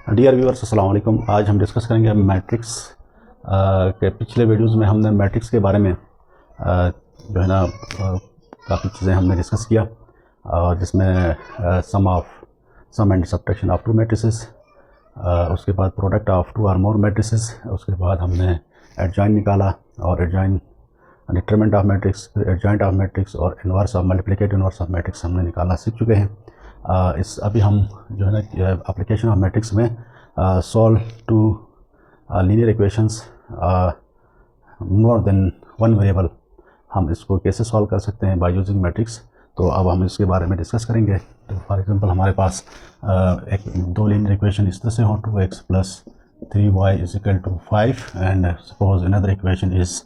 Dear viewers, अस्सलाम वालेकुम। आज हम डिस्कस करेंगे मैट्रिक्स के पिछले वीडियोस में हमने मैट्रिक्स के बारे में जो है ना काफ़ी चीज़ें हमने डिस्कस किया, और जिसमें sum and subtraction of two matrices, उसके बाद प्रोडक्ट ऑफ टू और मोर मैट्रिसेस, उसके बाद हमने एडजॉइंट निकाला और adjoint determinant of matrix, adjoint of matrix और inverse of multiplicative inverse of matrix हमने निकालना सीख चुके हैं। अभी हम जो है ना एप्लीकेशन ऑफ मैट्रिक्स में solve two linear equations more than one variable, हम इसको कैसे सॉल्व कर सकते हैं बाय यूजिंग मैट्रिक्स। तो अब हम इसके बारे में डिस्कस करेंगे। तो फॉर एग्जांपल हमारे पास दो लीनियर इक्वेशन इस तरह से हो, 2x + 3y = 5, and suppose another equation is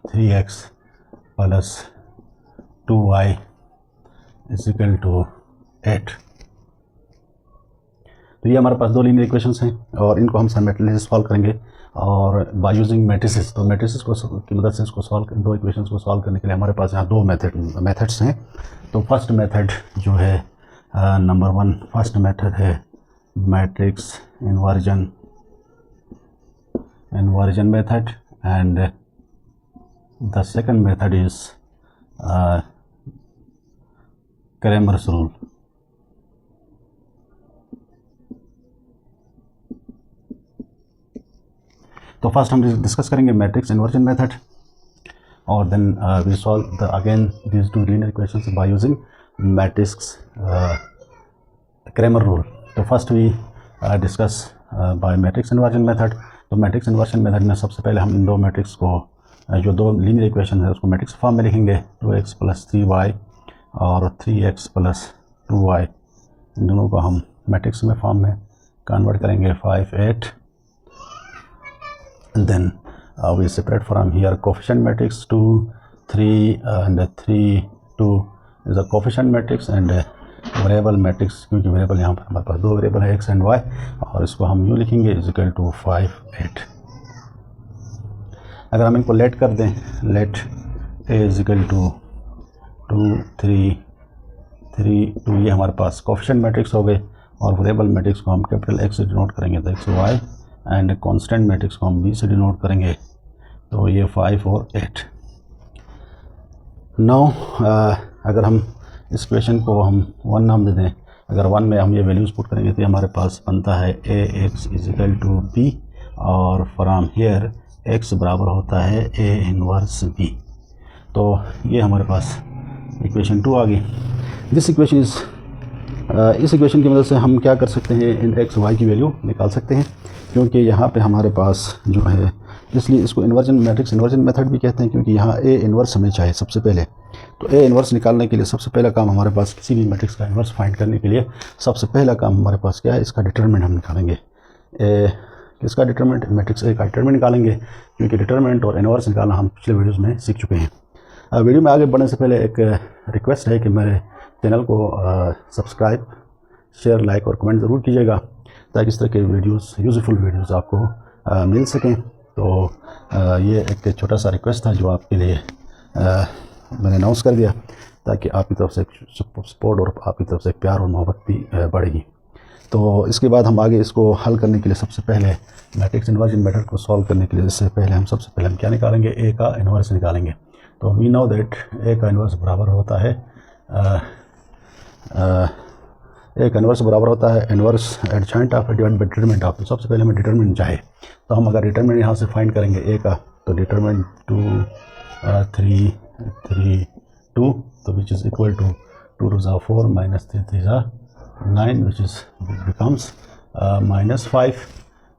3x + 2y = 8। तो ये हमारे पास दो लीनियर इक्वेशंस हैं और इनको हम साइमल्टेनियसली सॉल्व करेंगे और बाय यूजिंग मैट्रिसेस। तो मैट्रिसेस की मदद से इसको दो इक्वेशंस को सॉल्व करने के लिए हमारे पास यहाँ दो मेथड्स हैं। तो फर्स्ट मेथड जो है नंबर 1 फर्स्ट मेथड है matrix inversion method, and the second method is Cramer's rule. तो फर्स्ट हम डिस्कस करेंगे मैट्रिक्स इन्वर्जन मेथड, और then we solve again these two linear equations by using matrix Cramer rule. तो first we discuss by matrix inversion method. तो matrix inversion method में सबसे पहले हम इन दो मैट्रिक्स को जो दो लीनियर इक्वेशन है उसको मैट्रिक्स फॉर्म में लिखेंगे। 2x + 3y और 3x + 2y, इन दोनों को हम मैट्रिक्स में फॉर्म में कन्वर्ट करेंगे 5, 8। And then we separate from here coefficient matrix 2, 3 and 3, 2 is a coefficient matrix, and variable matrix, क्योंकि वेरिएबल यहाँ पर हमारे पास दो वेरिएबल है x and y, और इसको हम यूँ लिखेंगे = 5, 8। अगर हम इनको लेट कर दें, लेट a = 2, 3, 3, 2, ये हमारे पास कोफिशिएंट मैट्रिक्स हो गए, और वेरिएबल मैट्रिक्स को हम कैपिटल X से डिनोट करेंगे तो x, y, and constant matrix को हम b से डिनोट करेंगे तो ये 5 और 8। नाउ अगर हम इस इक्वेशन को हम 1 नाम दे दें, अगर 1 में हम ये वैल्यूज़ पुट करेंगे तो हमारे पास बनता है ax = b, और फ्राम हेयर x बराबर होता है a इन्वर्स b। तो ये हमारे पास इक्वेशन 2 आ गई। दिस इक्वेशन इज़ इस इक्वेशन की मदद से हम क्या कर सकते हैं, इन x, y की वैल्यू निकाल सकते हैं, क्योंकि यहाँ पे हमारे पास जो है, इसलिए इसको मैट्रिक्स इन्वर्जन मेथड भी कहते हैं, क्योंकि यहाँ a इन्वर्स हमें चाहिए सबसे पहले। तो a इन्वर्स निकालने के लिए सबसे पहला काम हमारे पास, किसी भी मैट्रिक्स का इन्वर्स फाइंड करने के लिए सबसे पहला काम हमारे पास क्या है, इसका डिटरमिनेंट हम निकालेंगे। किसका डिटरमिनेंट? मैट्रिक्स a का डिटरमिनेंट निकालेंगे, क्योंकि डिटरमिनेंट और इन्वर्स निकालना हम पिछले वीडियोज़ में सीख चुके हैं। वीडियो में आगे बढ़ने से पहले एक रिक्वेस्ट है कि मेरे चैनल को सब्सक्राइब, शेयर, लाइक और कमेंट ज़रूर कीजिएगा, ताकि इस तरह के वीडियोस, यूज़फुल वीडियोस आपको मिल सकें। तो ये एक छोटा सा रिक्वेस्ट था जो आपके लिए मैंने अनाउंस कर दिया, ताकि आपकी तरफ से सपोर्ट और आपकी तरफ से प्यार और मोहब्बत भी बढ़ेगी। तो इसके बाद हम आगे इसको हल करने के लिए सबसे पहले मैट्रिक्स इन्वर्जन मेथड को सॉल्व करने के लिए सबसे पहले हम क्या निकालेंगे, a का इन्वर्स निकालेंगे। तो वी नो दैट a का इन्वर्स बराबर होता है एक इन्वर्स बराबर होता है inverse adjoint of divide by determinant of. तो सबसे पहले हमें डिटरमिनेंट चाहिए, तो हम अगर डिटरमिनेंट यहाँ से फाइंड करेंगे a का, तो डिटरमिनेंट 2, 3, 3, 2, तो which is equal to 2 * 4 -3 = 9, which is becomes -5।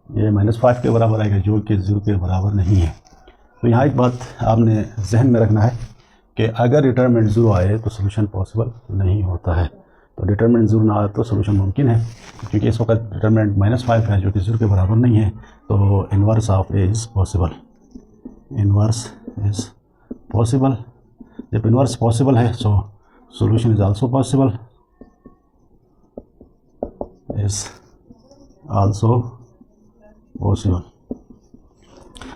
ये -5 के बराबर आएगा, जो कि 0 के बराबर नहीं है। तो यहाँ एक बात आपने जहन में रखना है कि अगर डिटरमिनेंट 0 आए तो सोल्यूशन पॉसिबल नहीं होता है। तो डिटरमिनेंट 0 ना आए तो सोल्यूशन मुमकिन है, क्योंकि इस वक्त डिटरमिनेंट -5 है, जो कि 0 के बराबर नहीं है। तो inverse of a is possible, inverse is possible. जब इन्वर्स पॉसिबल है so solution is also possible, is also possible.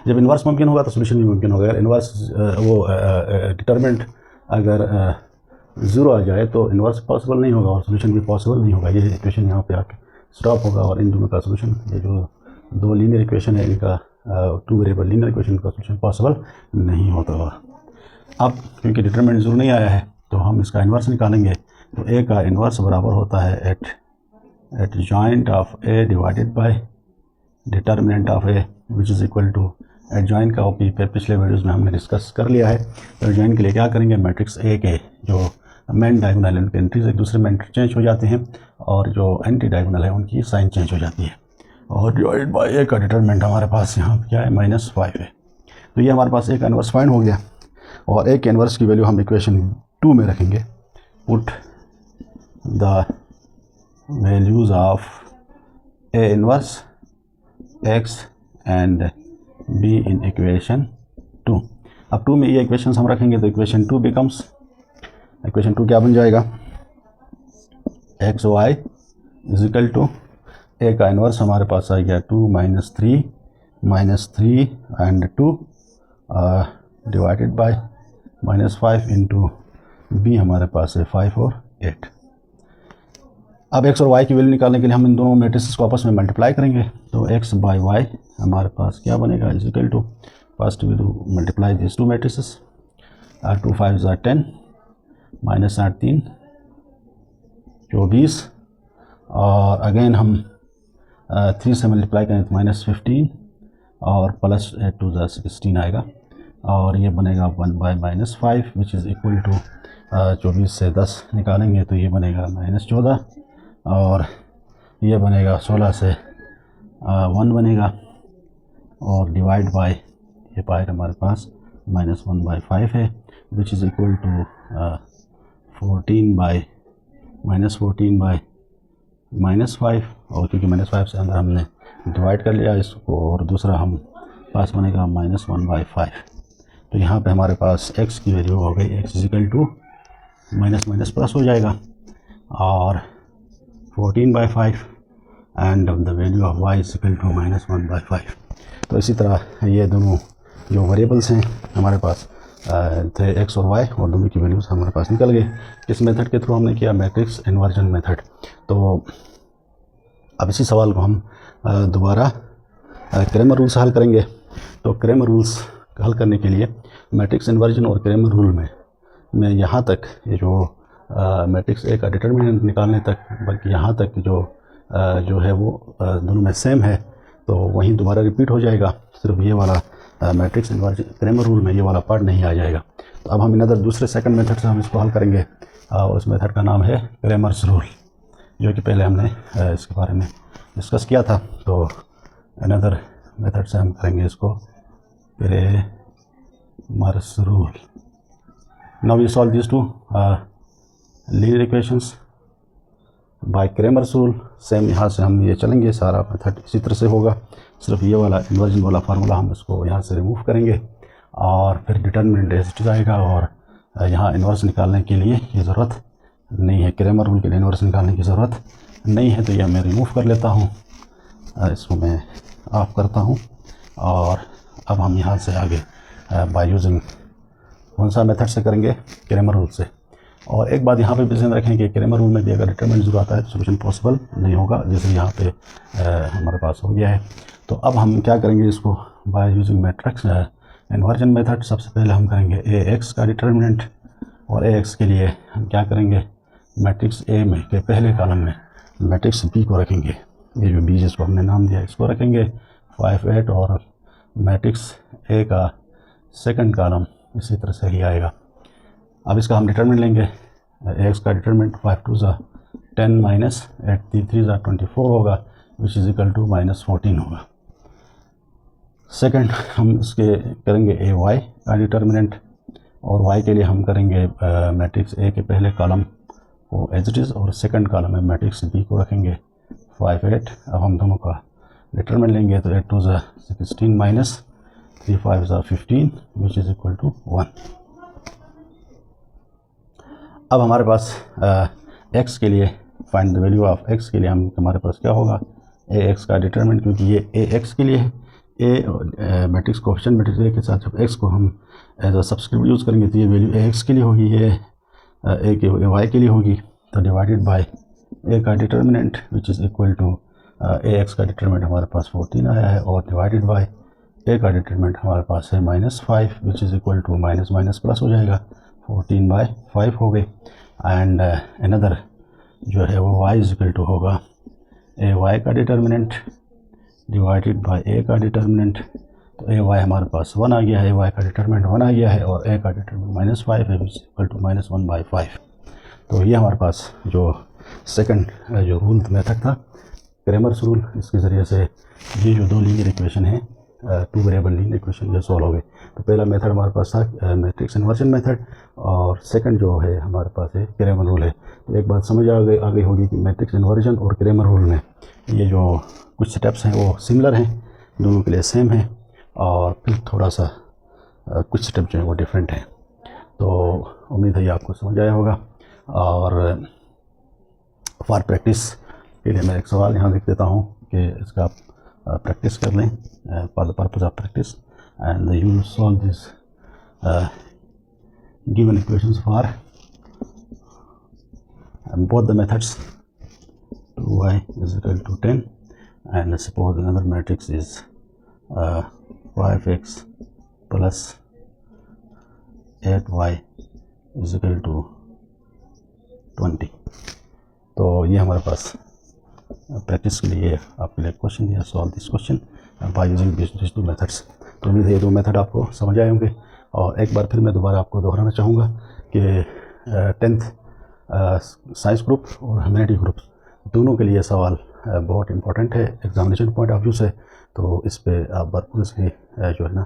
जब इन्वर्स मुमकिन होगा तो सोल्यूशन भी मुमकिन होगा। अगर इन्वर्स डिटरमिनेंट अगर 0 आ जाए तो इन्वर्स पॉसिबल नहीं होगा और सोल्यूशन भी पॉसिबल नहीं होगा। ये इक्वेशन यहाँ पे आके स्टॉप होगा और इन दोनों का सोल्यूशन, ये जो दो लीनियर इक्वेशन है इनका टू वेरिएबल लीनियर इक्वेशन का सोल्यूशन पॉसिबल नहीं होता होगा। अब क्योंकि डिटरमिनेंट ज़रूर नहीं आया है तो हम इसका इन्वर्स निकालेंगे। तो ए का इन्वर्स बराबर होता है adjoint of A divided by determinant of A which is equal to adjoint का ओपी पे पिछले वीडियोस में हमने डिस्कस कर लिया है। तो एडजॉइंट के लिए क्या करेंगे, मैट्रिक्स ए के जो मेन डायगोनल है उनके एंट्रीज एक दूसरे में इंटरचेंज हो जाते हैं और जो एंटी डायगोनल है उनकी साइन चेंज हो जाती है। और डिवाइडेड बाय ए का डिटरमिनेंट हमारे पास यहाँ क्या है, -5 है। तो ये हमारे पास ए का इन्वर्स फाइंड हो गया और ए के इन्वर्स की वैल्यू हम इक्वेशन 2 में रखेंगे। Put the values of A inverse x and be in equation 2। अब 2 में ये इक्वेशंस हम रखेंगे तो इक्वेशन 2 बिकम्स, इक्वेशन 2 क्या बन जाएगा, X Y is equal to A का इन्वर्स हमारे पास आ गया 2 - 3 and 2 divided by -5 into B हमारे पास है 5 और 8। अब एक्स और वाई की वैल्यू निकालने के लिए हम इन दोनों मैट्रिसेस को आपस में मल्टीप्लाई करेंगे। तो एक्स बाय वाई हमारे पास क्या बनेगा, is equal to first we do multiply this two matrices, 2 5 = 10 -8 3 24 और अगेन हम 3 से मल्टीप्लाई करें तो -15 और प्लस 8 2 = 16 आएगा और ये बनेगा 1/-5 विच इज़ इक्वल टू 24 से 10 निकालेंगे तो ये बनेगा -14 और ये बनेगा 16 से 1 बनेगा और डिवाइड बाय ये पावर हमारे पास -1/5 है which is equal to 14 by -5 और क्योंकि -5 से अंदर हमने डिवाइड कर लिया इसको और दूसरा हम पास बनेगा -1/5। तो यहाँ पे हमारे पास x की वैल्यू हो गई x is equal to minus plus हो जाएगा और 14/5 and the value of y is equal to -1/5। तो इसी तरह ये दोनों जो वेरिएबल्स हैं हमारे पास थे x और y और दोनों की वैल्यूज़ हमारे पास निकल गई। किस मेथड के थ्रू हमने किया, मैट्रिक्स इन्वर्जन मेथड। तो अब इसी सवाल को हम दोबारा क्रेमर रूल से हल करेंगे। तो क्रेमर रूल्स हल करने के लिए मैट्रिक्स इन्वर्जन और क्रेमर रूल में यहाँ तक ये जो मैट्रिक्स ए का डिटर्मिनेंट निकालने तक, बल्कि यहाँ तक जो है वो दोनों में सेम है तो वहीं दोबारा रिपीट हो जाएगा। सिर्फ ये वाला मैट्रिक्स इन्वर्जन क्रेमर रूल में ये वाला पार्ट नहीं आ जाएगा। तो अब हम इनदर दूसरे सेकंड मेथड से हम इसको हल करेंगे और उस मेथड का नाम है क्रेमर्स रूल, जो कि पहले हमने इसके बारे में डिस्कस किया था। तो अनदर मेथड से हम करेंगे इसको Cramer's rule. Now we solve this two linear equations by Cramer's rule. Same यहाँ से हम ये चलेंगे, सारा मेथड इसी तरह से होगा, सिर्फ ये वाला इन्वर्जन वाला फार्मूला हम इसको यहाँ से रिमूव करेंगे और फिर डिटर्मिनेंट एज आएगा और यहाँ इन्वर्स निकालने के लिए ये ज़रूरत नहीं है, क्रेमर रूल के लिए इन्वर्स निकालने की ज़रूरत नहीं है। तो यह मैं रिमूव कर लेता हूँ, इसको मैं ऑफ करता हूँ और अब हम यहाँ से आगे बाय यूजिंग कौन सा मेथड से करेंगे, क्रेमर रूल से। और एक बात यहाँ पे भी ध्यान रखें कि क्रेमर रूल में भी अगर डिटरमिनेंट ज़रूर आता है तो सोल्यूशन पॉसिबल नहीं होगा, जैसे यहाँ पे हमारे पास हो गया है। तो अब हम क्या करेंगे इसको bye using matrix inversion method. सबसे पहले हम करेंगे ए एक्स का डिटर्मिनेंट और ए एक्स के लिए हम क्या करेंगे, मैट्रिक्स ए में के पहले कॉलम में मैट्रिक्स बी को रखेंगे। ये जो बी जिसको हमने नाम दिया इसको रखेंगे 5 8 और मैट्रिक्स ए का सेकंड कॉलम इसी तरह से ही आएगा। अब इसका हम डिटरमिनेंट लेंगे, एक्स का डिटरमिनेंट 5 2 = 10 - 8 3 3 = 24 होगा विच इज़ इक्वल टू -14 होगा। सेकंड हम इसके करेंगे ए वाई का डिटरमिनेंट और वाई के लिए हम करेंगे मैट्रिक्स ए के पहले कॉलम को एज इट इज़ और सेकंड कॉलम में मैट्रिक्स बी को रखेंगे 5 8। अब हम दोनों का डिटरमिनेंट लेंगे तो 8 2 = 16 - 3 5 = 15 विच इज़ इक्वल टू 1। अब हमारे पास x के लिए find the value of x के लिए हमारे पास क्या होगा, ए एक्स का डिटरमिनेंट, क्योंकि ये ए एक्स के लिए है। ए मैट्रिक्स कोएफिशिएंट मैट्रिक्स ए के साथ जब x को हम एज अ सब्सक्रिप्ट यूज़ करेंगे तो ये वैल्यू ए एक्स के लिए होगी, ये ए के वाई के लिए होगी। तो डिवाइडेड बाय ए का determinant which is equal to A X का डिटरमिनेंट हमारे पास 14 आया है और डिवाइडेड बाय ए का डिटरमिनेंट हमारे पास है -5 which is equal to minus minus plus हो जाएगा, 14/5 हो गई। एंड अनदर जो है वो y इज इक्वल टू होगा ए वाई का डिटरमिनेंट डिवाइडेड बाय ए का डिटरमिनेंट। तो ए वाई हमारे पास 1 आ गया है, ए वाई का डिटरमिनेंट 1 आ गया है और ए का डिटरमिनेंट -5 है विच इक्वल टू -1/5। तो ये हमारे पास जो सेकंड जो रूल मेथड था क्रेमर्स रूल, इसके ज़रिए से ये जो दो लीनियर इक्वेशन है, टू वेरिएबल लीनियर इक्वेशन ये सॉल्व हो गए। तो पहला मेथड हमारे पास था मैट्रिक्स इन्वर्जन मेथड और सेकंड जो है हमारे पास है क्रेमर रूल है। तो एक बात समझ आ गई होगी कि मैट्रिक्स इन्वर्जन और क्रेमर रूल में ये जो कुछ स्टेप्स हैं वो सिमिलर हैं, दोनों के लिए सेम है, और फिर थोड़ा सा कुछ स्टेप जो है वो डिफरेंट हैं। तो उम्मीद है ये आपको समझ आया होगा। और फॉर प्रैक्टिस के लिए मैं एक सवाल यहाँ लिख देता हूँ कि इसका आप प्रैक्टिस कर लें, for the purpose of practice, and you solve this given equations for both the methods। 2y is equal to 10 and suppose another matrix is 5x plus 8y is equal to 20। तो ये हमारे पास practice के लिए आपके लिए question दिया, solve this question by using this two methods. तो उम्मीद है ये दो मेथड आपको समझ आए होंगे। और एक बार फिर मैं दोबारा आपको दोहराना चाहूँगा कि 10th साइंस ग्रुप और ह्यूमैनिटी ग्रुप दोनों के लिए सवाल बहुत इंपॉर्टेंट है एग्जामिनेशन पॉइंट ऑफ व्यू से। तो इस पे आप भरपूर इसकी जो है ना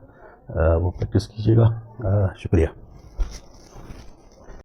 वो प्रैक्टिस कीजिएगा। शुक्रिया।